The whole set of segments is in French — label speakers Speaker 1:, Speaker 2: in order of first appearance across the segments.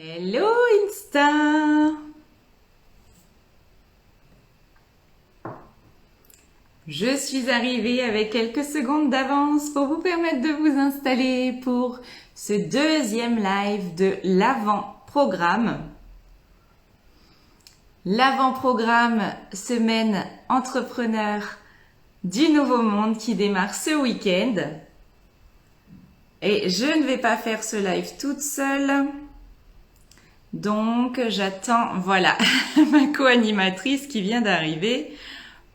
Speaker 1: Hello Insta! Je suis arrivée avec quelques secondes d'avance pour vous permettre de vous installer pour ce deuxième live de l'avant-programme. L'avant-programme Semaine Entrepreneur du Nouveau Monde qui démarre ce week-end. Et je ne vais pas faire ce live toute seule. Donc, j'attends, voilà, ma co-animatrice qui vient d'arriver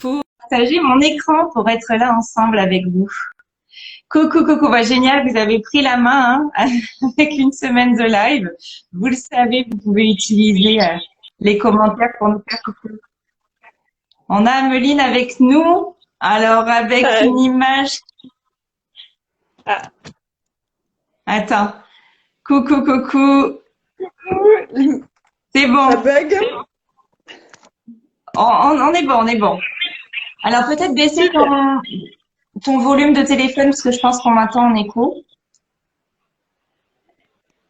Speaker 1: pour partager mon écran pour être là ensemble avec vous. Coucou, coucou, bah, génial, vous avez pris la main hein, avec une semaine de live. Vous le savez, vous pouvez utiliser les commentaires pour nous faire coucou. On a Ameline avec nous, alors avec une image.
Speaker 2: Ah.
Speaker 1: Attends, coucou, coucou. C'est bon.
Speaker 2: Ça bug?
Speaker 1: On est bon, on est bon. Alors peut-être baisser ton volume de téléphone parce que je pense qu'on m'entend en écho.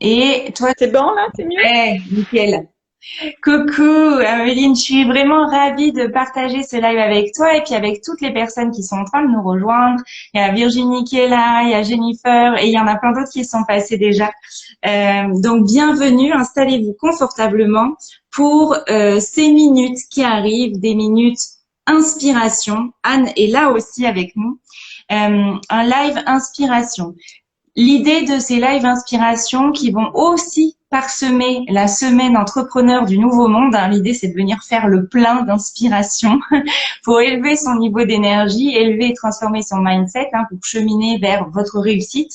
Speaker 1: Et toi,
Speaker 2: c'est bon là, c'est mieux?
Speaker 1: Ouais, nickel. Coucou Ameline, je suis vraiment ravie de partager ce live avec toi et puis avec toutes les personnes qui sont en train de nous rejoindre. Il y a Virginie qui est là, il y a Jennifer et il y en a plein d'autres qui sont passés déjà. Donc bienvenue, installez-vous confortablement pour ces minutes qui arrivent, des minutes inspiration. Anne est là aussi avec nous. Un live inspiration. L'idée de ces lives inspiration qui vont aussi parsemer la semaine entrepreneur du Nouveau Monde, hein, l'idée c'est de venir faire le plein d'inspiration pour élever son niveau d'énergie, élever et transformer son mindset hein, pour cheminer vers votre réussite.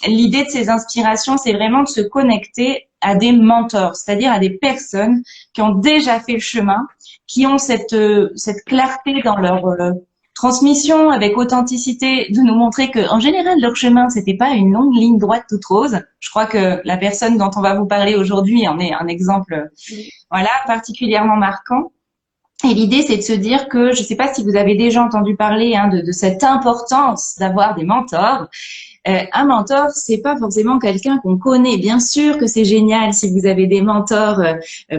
Speaker 1: L'idée de ces inspirations, c'est vraiment de se connecter à des mentors, c'est-à-dire à des personnes qui ont déjà fait le chemin, qui ont cette clarté dans leur transmission avec authenticité, de nous montrer que en général leur chemin c'était pas une longue ligne droite toute rose. Je crois que la personne dont on va vous parler aujourd'hui en est un exemple, voilà, particulièrement marquant. Et l'idée c'est de se dire que je sais pas si vous avez déjà entendu parler hein, de cette importance d'avoir des mentors. Un mentor, c'est pas forcément quelqu'un qu'on connaît. Bien sûr que c'est génial si vous avez des mentors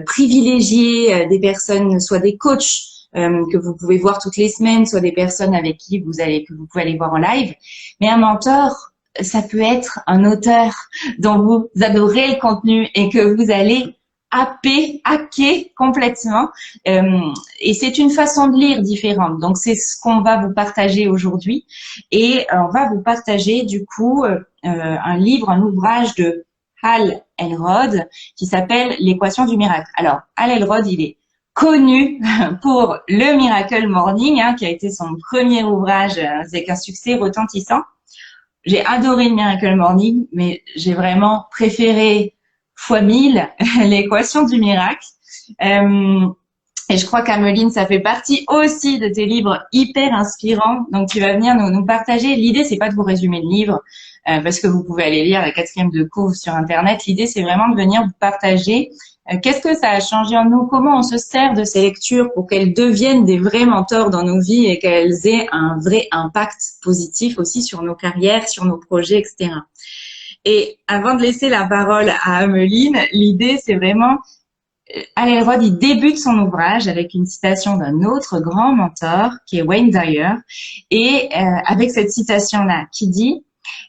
Speaker 1: privilégiés, des personnes, soit des coachs que vous pouvez voir toutes les semaines, soit des personnes avec qui que vous pouvez aller voir en live. Mais un mentor, ça peut être un auteur dont vous adorez le contenu et que vous allez hacker complètement. Et c'est une façon de lire différente. Donc, c'est ce qu'on va vous partager aujourd'hui. Et on va vous partager, du coup, un livre, un ouvrage de Hal Elrod qui s'appelle L'équation du miracle. Alors, Hal Elrod, il est connu pour le Miracle Morning, hein, qui a été son premier ouvrage avec un succès retentissant. J'ai adoré le Miracle Morning, mais j'ai vraiment préféré fois 1000 l'équation du miracle. Et je crois qu'Ameline, ça fait partie aussi de tes livres hyper inspirants. Donc, tu vas venir nous partager. L'idée, c'est pas de vous résumer le livre, parce que vous pouvez aller lire la 4e de couve sur Internet. L'idée, c'est vraiment de venir vous partager qu'est-ce que ça a changé en nous, comment on se sert de ces lectures pour qu'elles deviennent des vrais mentors dans nos vies et qu'elles aient un vrai impact positif aussi sur nos carrières, sur nos projets, etc. Et avant de laisser la parole à Ameline, l'idée, c'est vraiment Hal Elrod, il débute son ouvrage avec une citation d'un autre grand mentor qui est Wayne Dyer et avec cette citation-là qui dit,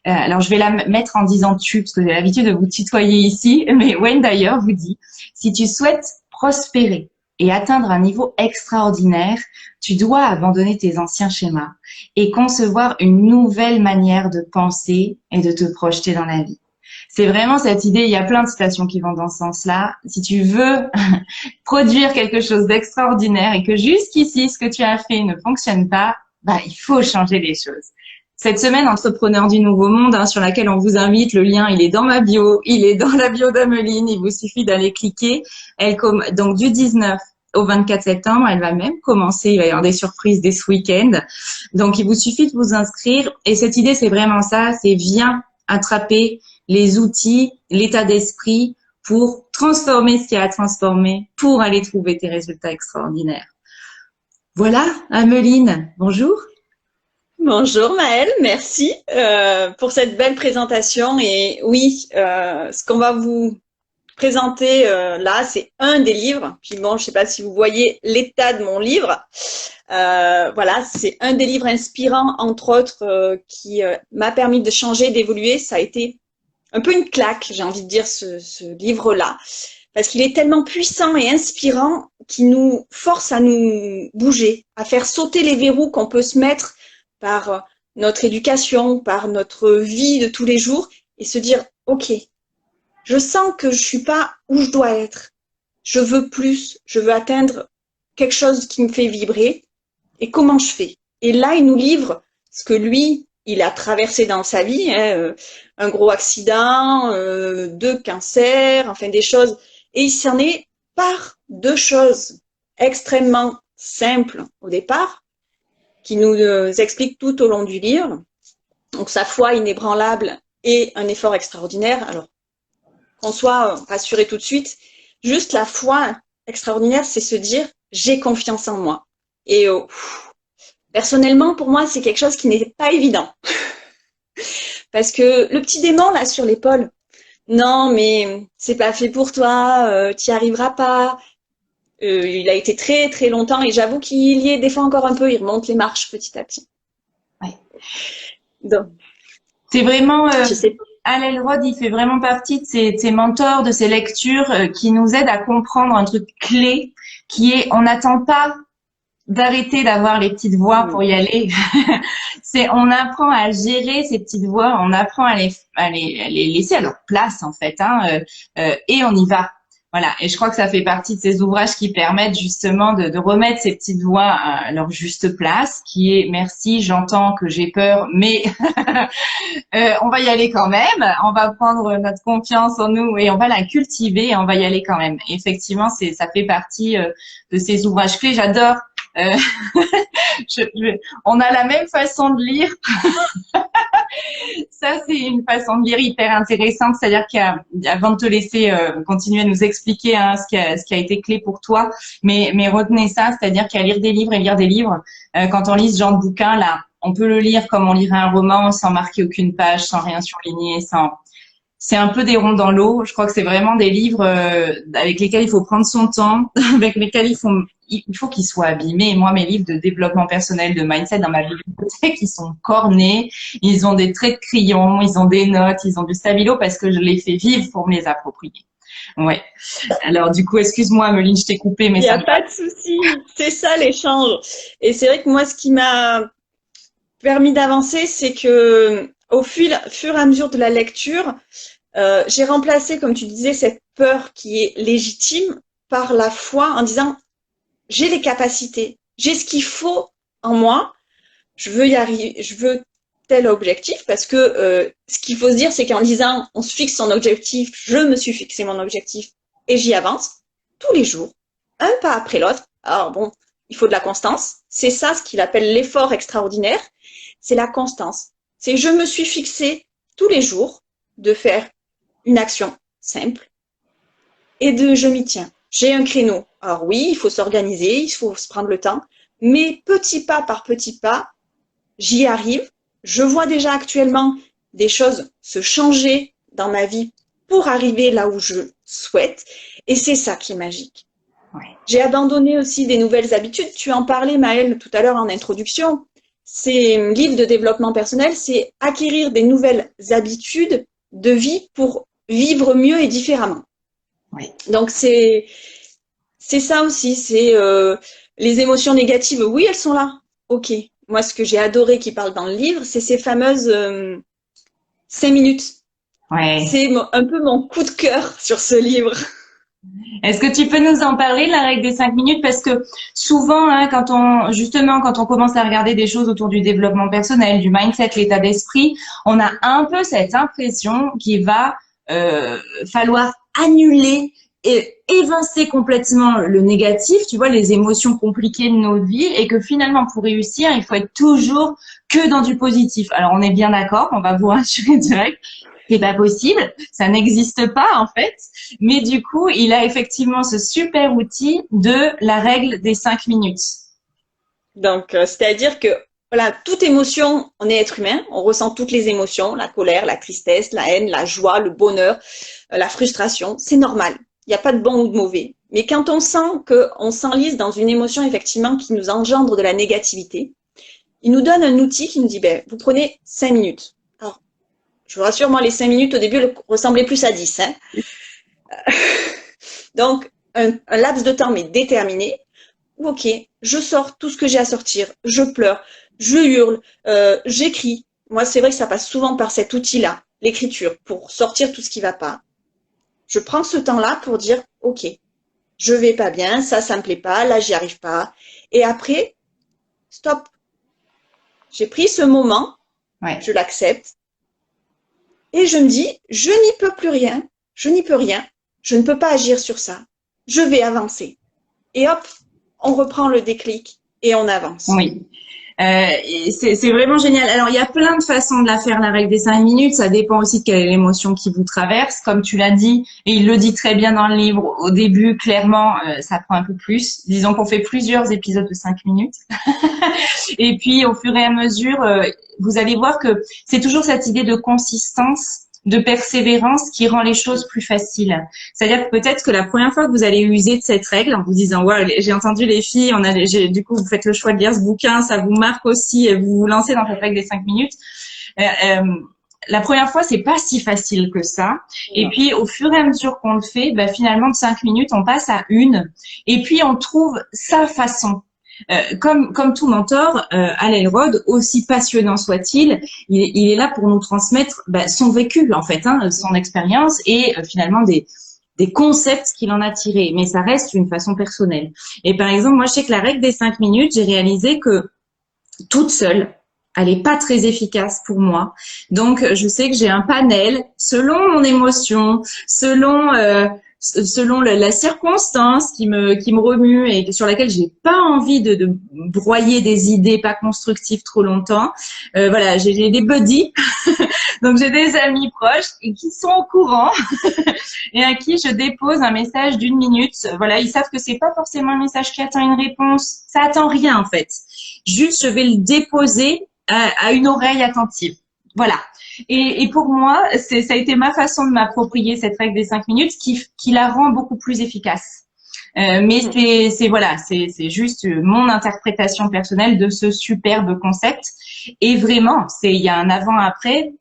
Speaker 1: alors je vais la mettre en disant tu parce que j'ai l'habitude de vous tutoyer ici, mais Wayne Dyer vous dit, si tu souhaites prospérer et atteindre un niveau extraordinaire, tu dois abandonner tes anciens schémas et concevoir une nouvelle manière de penser et de te projeter dans la vie. C'est vraiment cette idée, il y a plein de citations qui vont dans ce sens-là. Si tu veux produire quelque chose d'extraordinaire et que jusqu'ici, ce que tu as fait ne fonctionne pas, bah, il faut changer les choses. Cette semaine, Entrepreneur du Nouveau Monde, hein, sur laquelle on vous invite, le lien, il est dans ma bio, il est dans la bio d'Ameline, il vous suffit d'aller cliquer. Donc, du 19 au 24 septembre, elle va même commencer, il va y avoir des surprises dès ce week-end. Donc, il vous suffit de vous inscrire. Et cette idée, c'est vraiment ça, c'est viens attraper les outils, l'état d'esprit pour transformer ce qu'il y a à transformer, pour aller trouver tes résultats extraordinaires. Voilà, Ameline, bonjour.
Speaker 2: Bonjour Maëlle, merci pour cette belle présentation. Et oui, ce qu'on va vous présenter là, c'est un des livres. Puis bon, je sais pas si vous voyez l'état de mon livre. Voilà, c'est un des livres inspirants, entre autres, qui m'a permis de changer, d'évoluer. Ça a été un peu une claque, j'ai envie de dire, ce livre-là. Parce qu'il est tellement puissant et inspirant qu'il nous force à nous bouger, à faire sauter les verrous qu'on peut se mettre par notre éducation, par notre vie de tous les jours et se dire, OK, je sens que je suis pas où je dois être. Je veux plus, je veux atteindre quelque chose qui me fait vibrer. Et comment je fais? Et là, il nous livre ce que lui, il a traversé dans sa vie, hein, un gros accident, 2 cancers, enfin des choses. Et il s'en est par 2 choses extrêmement simples au départ, qui nous explique tout au long du livre. Donc sa foi inébranlable et un effort extraordinaire. Alors, qu'on soit rassuré tout de suite, juste la foi extraordinaire, c'est se dire j'ai confiance en moi. Et personnellement, pour moi, c'est quelque chose qui n'est pas évident. Parce que le petit démon là sur l'épaule, non mais c'est pas fait pour toi, t'y arriveras pas. Il a été très très longtemps et j'avoue qu'il y est des fois encore un peu, il remonte les marches petit à petit.
Speaker 1: Ouais.
Speaker 2: Donc,
Speaker 1: C'est vraiment,
Speaker 2: je sais pas.
Speaker 1: Al Elrod, il fait vraiment partie de ces mentors, de ces lectures qui nous aident à comprendre un truc clé qui est, on n'attend pas d'arrêter d'avoir les petites voix pour y aller. On apprend à gérer ces petites voix, on apprend à les laisser à leur place en fait, hein, et on y va. Voilà. Et je crois que ça fait partie de ces ouvrages qui permettent justement de remettre ces petites voix à leur juste place, qui est merci, j'entends que j'ai peur, mais on va y aller quand même. On va prendre notre confiance en nous et on va la cultiver et on va y aller quand même. Et effectivement, ça fait partie de ces ouvrages clés. J'adore. On a la même façon de lire. Ça, c'est une façon de lire hyper intéressante. C'est-à-dire qu'avant de te laisser continuer à nous expliquer ce qui a été clé pour toi, mais retenez ça, c'est-à-dire qu'à lire des livres et lire des livres, quand on lit ce genre de bouquin, là, on peut le lire comme on lirait un roman, sans marquer aucune page, sans rien surligner, c'est un peu des ronds dans l'eau. Je crois que c'est vraiment des livres avec lesquels il faut prendre son temps, avec lesquels il faut qu'ils soient abîmés. Moi, mes livres de développement personnel, de mindset dans ma bibliothèque, ils sont cornés. Ils ont des traits de crayon, ils ont des notes, ils ont du stabilo parce que je les fais vivre pour me les approprier. Ouais. Alors, du coup, excuse-moi, Meline, je t'ai coupé, mais
Speaker 2: il n'y a pas de souci. C'est ça l'échange. Et c'est vrai que moi, ce qui m'a permis d'avancer, c'est que au fur et à mesure de la lecture, j'ai remplacé, comme tu disais, cette peur qui est légitime par la foi en disant j'ai les capacités, j'ai ce qu'il faut en moi, je veux y arriver, je veux tel objectif parce que ce qu'il faut se dire, c'est qu'en disant on se fixe son objectif, je me suis fixé mon objectif et j'y avance tous les jours, un pas après l'autre. Alors bon, il faut de la constance. C'est ça ce qu'il appelle l'effort extraordinaire, c'est la constance. C'est je me suis fixé tous les jours de faire une action simple et je m'y tiens. J'ai un créneau. Alors oui, il faut s'organiser, il faut se prendre le temps, mais petit pas par petit pas, j'y arrive. Je vois déjà actuellement des choses se changer dans ma vie pour arriver là où je souhaite. Et c'est ça qui est magique.
Speaker 1: Ouais.
Speaker 2: J'ai abandonné aussi des nouvelles habitudes. Tu en parlais, Maëlle, tout à l'heure en introduction. Ces livres de développement personnel, c'est acquérir des nouvelles habitudes de vie pour vivre mieux et différemment.
Speaker 1: Oui.
Speaker 2: Donc c'est ça aussi, c'est les émotions négatives, oui, elles sont là. Ok. Moi, ce que j'ai adoré qui parle dans le livre, c'est ces fameuses 5 minutes.
Speaker 1: Ouais.
Speaker 2: C'est un peu mon coup de cœur sur ce livre.
Speaker 1: Est-ce que tu peux nous en parler de la règle des 5 minutes? Parce que souvent, hein, quand on commence à regarder des choses autour du développement personnel, du mindset, l'état d'esprit, on a un peu cette impression qu'il va falloir annuler et évincer complètement le négatif, tu vois, les émotions compliquées de nos vies, et que finalement, pour réussir, il faut être toujours que dans du positif. Alors, on est bien d'accord, on va vous rassurer direct. C'est pas possible, ça n'existe pas en fait, mais du coup, il a effectivement ce super outil de la règle des 5 minutes.
Speaker 2: Donc, c'est-à-dire que voilà, toute émotion, on est être humain, on ressent toutes les émotions, la colère, la tristesse, la haine, la joie, le bonheur, la frustration, c'est normal. Il n'y a pas de bon ou de mauvais. Mais quand on sent qu'on s'enlise dans une émotion effectivement qui nous engendre de la négativité, il nous donne un outil qui nous dit, ben, vous prenez 5 minutes. Alors, je vous rassure, moi, les 5 minutes au début ressemblaient plus à 10. Hein. Donc, un laps de temps mais déterminé. Ok, je sors tout ce que j'ai à sortir, je pleure, je hurle, j'écris. Moi, c'est vrai que ça passe souvent par cet outil-là, l'écriture, pour sortir tout ce qui va pas. Je prends ce temps-là pour dire, ok, je vais pas bien, ça me plaît pas, là, j'y arrive pas. Et après, stop. J'ai pris ce moment,
Speaker 1: Ouais.
Speaker 2: je l'accepte, et je me dis, je n'y peux plus rien, je n'y peux rien, je ne peux pas agir sur ça, je vais avancer. Et hop, on reprend le déclic et on avance.
Speaker 1: Oui. C'est vraiment génial. Alors, il y a plein de façons de la faire, la règle des 5 minutes. Ça dépend aussi de quelle est l'émotion qui vous traverse. Comme tu l'as dit, et il le dit très bien dans le livre, au début, clairement, ça prend un peu plus. Disons qu'on fait plusieurs épisodes de 5 minutes. Et puis, au fur et à mesure, vous allez voir que c'est toujours cette idée de consistance, de persévérance qui rend les choses plus faciles. C'est-à-dire que peut-être que la première fois que vous allez user de cette règle en vous disant ouais, j'ai entendu les filles, du coup vous faites le choix de lire ce bouquin, ça vous marque aussi et vous vous lancez dans cette règle des 5 minutes. La première fois, c'est pas si facile que ça. Et puis, au fur et à mesure qu'on le fait, finalement, de 5 minutes, on passe à 1. Et puis, on trouve sa façon. Comme tout mentor, Hal Elrod, aussi passionnant soit-il, il est là pour nous transmettre son vécu, en fait, son expérience et finalement des concepts qu'il en a tirés. Mais ça reste une façon personnelle. Et par exemple, moi, je sais que la règle des 5 minutes, j'ai réalisé que toute seule, elle est pas très efficace pour moi. Donc, je sais que j'ai un panel selon mon émotion, selon la circonstance qui me remue et sur laquelle j'ai pas envie de broyer des idées pas constructives trop longtemps. Voilà, j'ai des buddies, donc j'ai des amis proches et qui sont au courant et à qui je dépose un message d'1 minute. Voilà, ils savent que c'est pas forcément un message qui attend une réponse. Ça attend rien en fait. Juste, je vais le déposer à une oreille attentive. Voilà. Et pour moi, ça a été ma façon de m'approprier cette règle des 5 minutes qui la rend beaucoup plus efficace. Mais c'est juste mon interprétation personnelle de ce superbe concept. Et vraiment, il y a un avant-après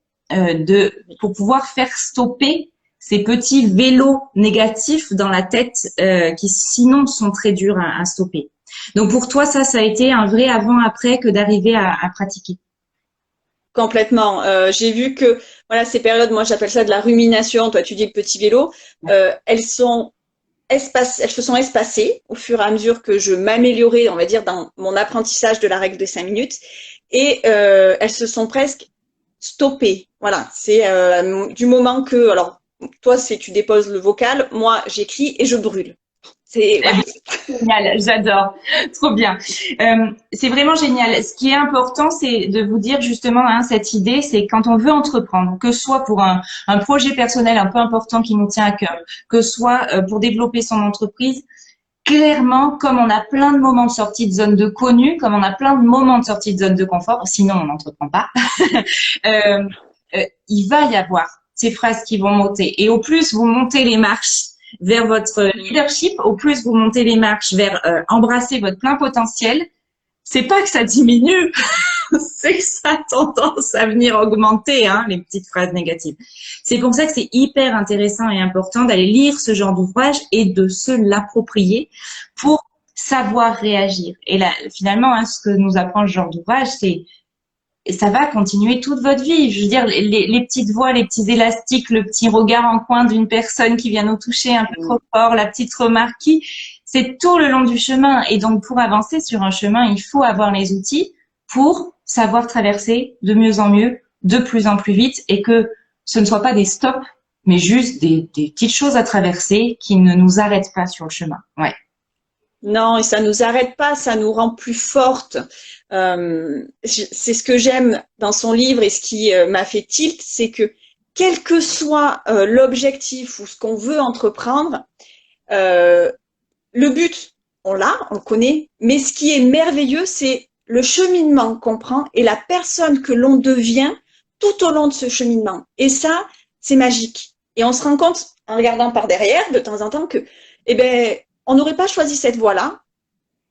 Speaker 1: pour pouvoir faire stopper ces petits vélos négatifs dans la tête qui sinon sont très durs à stopper. Donc pour toi, ça a été un vrai avant-après que d'arriver à pratiquer.
Speaker 2: Complètement. J'ai vu que voilà ces périodes, moi j'appelle ça de la rumination. Toi tu dis le petit vélo, elles se sont espacées au fur et à mesure que je m'améliorais, on va dire, dans mon apprentissage de la règle des 5 minutes, et elles se sont presque stoppées. Voilà, c'est du moment que, alors toi c'est tu déposes le vocal, moi j'écris et je brûle. C'est voilà.
Speaker 1: Génial, j'adore, trop bien. C'est vraiment génial. Ce qui est important, c'est de vous dire justement cette idée, c'est quand on veut entreprendre, que ce soit pour un projet personnel un peu important qui nous tient à cœur, que ce soit pour développer son entreprise, clairement, comme on a plein de moments de sortie de zone de connu, comme on a plein de moments de sortie de zone de confort, sinon on n'entreprend pas, il va y avoir ces phrases qui vont monter. Et au plus vous montez les marches vers votre leadership, au plus vous montez les marches vers embrasser votre plein potentiel, c'est pas que ça diminue, c'est que ça a tendance à venir augmenter les petites phrases négatives. C'est pour ça que c'est hyper intéressant et important d'aller lire ce genre d'ouvrage et de se l'approprier pour savoir réagir. Et là, finalement, ce que nous apprend ce genre d'ouvrage, c'est et ça va continuer toute votre vie. Je veux dire, les petites voix, les petits élastiques, le petit regard en coin d'une personne qui vient nous toucher un peu trop fort, la petite remarque c'est tout le long du chemin. Et donc, pour avancer sur un chemin, il faut avoir les outils pour savoir traverser de mieux en mieux, de plus en plus vite, et que ce ne soit pas des stops, mais juste des petites choses à traverser qui ne nous arrêtent pas sur le chemin. Ouais.
Speaker 2: Non, et ça nous arrête pas, ça nous rend plus fortes. C'est ce que j'aime dans son livre et ce qui m'a fait tilt, c'est que quel que soit l'objectif ou ce qu'on veut entreprendre, le but, on l'a, on le connaît, mais ce qui est merveilleux, c'est le cheminement qu'on prend et la personne que l'on devient tout au long de ce cheminement. Et ça, c'est magique. Et on se rend compte, en regardant par derrière, de temps en temps, que, eh ben, on n'aurait pas choisi cette voie-là,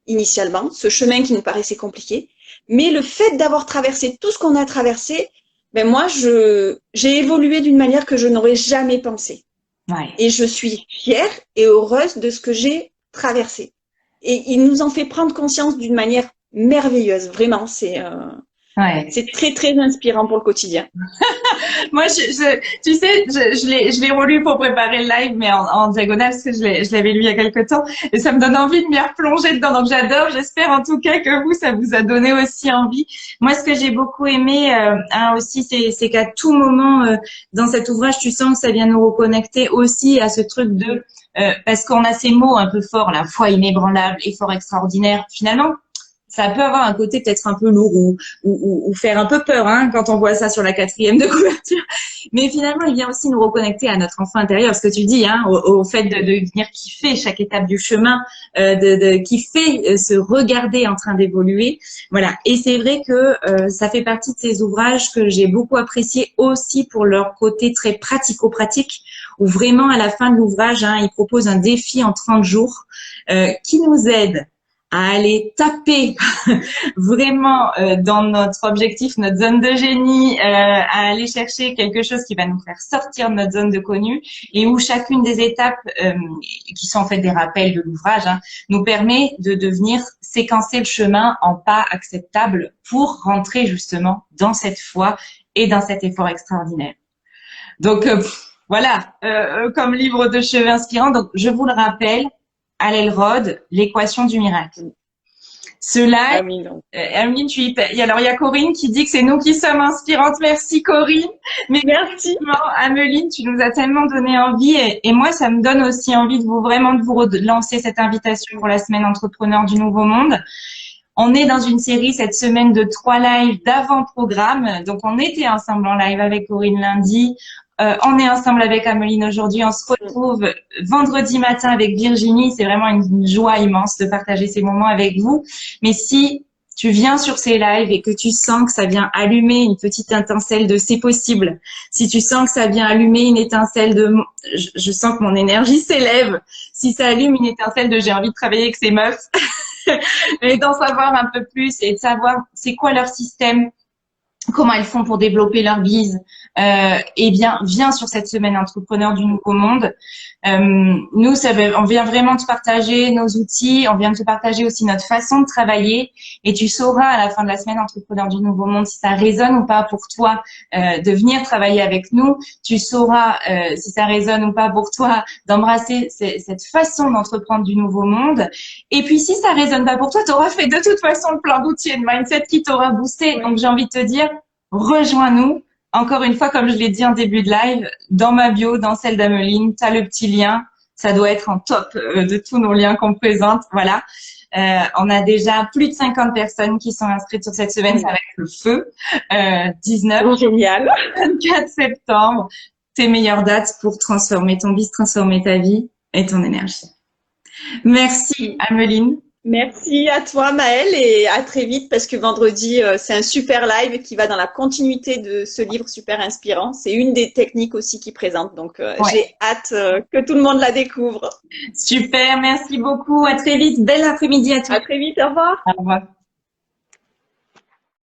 Speaker 2: initialement, ce chemin qui nous paraissait compliqué. Mais le fait d'avoir traversé tout ce qu'on a traversé, ben moi, j'ai évolué d'une manière que je n'aurais jamais pensé.
Speaker 1: Ouais.
Speaker 2: Et je suis fière et heureuse de ce que j'ai traversé. Et il nous en fait prendre conscience d'une manière merveilleuse. Vraiment,
Speaker 1: Ouais.
Speaker 2: c'est très, très inspirant pour le quotidien.
Speaker 1: Moi, tu sais, je l'ai relu pour préparer le live, mais en diagonale, parce que je l'avais lu il y a quelque temps, et ça me donne envie de m'y replonger dedans. Donc, j'adore. J'espère en tout cas que vous, ça vous a donné aussi envie. Moi, ce que j'ai beaucoup aimé aussi, c'est qu'à tout moment dans cet ouvrage, tu sens que ça vient nous reconnecter aussi à ce truc de parce qu'on a ces mots un peu forts, la foi inébranlable, effort extraordinaire. Finalement, ça peut avoir un côté peut-être un peu lourd ou faire un peu peur quand on voit ça sur la 4e de couverture. Mais finalement, il vient aussi nous reconnecter à notre enfant intérieur, ce que tu dis, au fait de venir kiffer chaque étape du chemin, de kiffer se regarder en train d'évoluer. Voilà. Et c'est vrai que ça fait partie de ces ouvrages que j'ai beaucoup appréciés aussi pour leur côté très pratico-pratique, où vraiment à la fin de l'ouvrage, ils proposent un défi en 30 jours qui nous aide à aller taper vraiment dans notre objectif, notre zone de génie, à aller chercher quelque chose qui va nous faire sortir de notre zone de connu et où chacune des étapes, qui sont en fait des rappels de l'ouvrage, nous permet de devenir séquencer le chemin en pas acceptables pour rentrer justement dans cette foi et dans cet effort extraordinaire. Donc voilà, comme livre de chevet inspirant, donc je vous le rappelle, Hal Elrod, l'équation du miracle. Ce live, Ameline, alors il y a Corinne qui dit que c'est nous qui sommes inspirantes. Merci Corinne. Mais merci Ameline, tu nous as tellement donné envie et moi ça me donne aussi envie de vous relancer cette invitation pour la semaine entrepreneur du Nouveau Monde. On est dans une série cette semaine de 3 lives d'avant-programme. Donc on était ensemble en live avec Corinne lundi. On est ensemble avec Ameline aujourd'hui. On se retrouve vendredi matin avec Virginie. C'est vraiment une joie immense de partager ces moments avec vous. Mais si tu viens sur ces lives et que tu sens que ça vient allumer une petite étincelle de c'est possible, si tu sens que ça vient allumer une étincelle de je sens que mon énergie s'élève, si ça allume une étincelle de j'ai envie de travailler avec ces meufs et d'en savoir un peu plus et de savoir c'est quoi leur système, comment elles font pour développer leur bise, eh bien, viens sur cette semaine entrepreneur du Nouveau Monde. Nous, on vient vraiment te partager nos outils, on vient te partager aussi notre façon de travailler et tu sauras à la fin de la semaine entrepreneur du Nouveau Monde si ça résonne ou pas pour toi de venir travailler avec nous. Tu sauras si ça résonne ou pas pour toi d'embrasser cette façon d'entreprendre du Nouveau Monde. Et puis, si ça résonne pas pour toi, tu auras fait de toute façon le plein d'outils et de mindset qui t'aura boosté. Donc, j'ai envie de te dire, rejoins-nous. Encore une fois, comme je l'ai dit en début de live, dans ma bio, dans celle d'Ameline, tu as le petit lien. Ça doit être en top de tous nos liens qu'on présente. Voilà. On a déjà plus de 50 personnes qui sont inscrites sur cette semaine. Ça va être le feu. 19,
Speaker 2: génial.
Speaker 1: 24 septembre. Tes meilleures dates pour transformer ton business, transformer ta vie et ton énergie. Merci, Ameline.
Speaker 2: Merci à toi Maëlle et à très vite parce que vendredi c'est un super live qui va dans la continuité de ce livre super inspirant. C'est une des techniques aussi qu'il présente donc j'ai hâte que tout le monde la découvre.
Speaker 1: Super, merci beaucoup. À très vite. Bel après-midi à tous.
Speaker 2: À très vite, au revoir.
Speaker 1: Au revoir.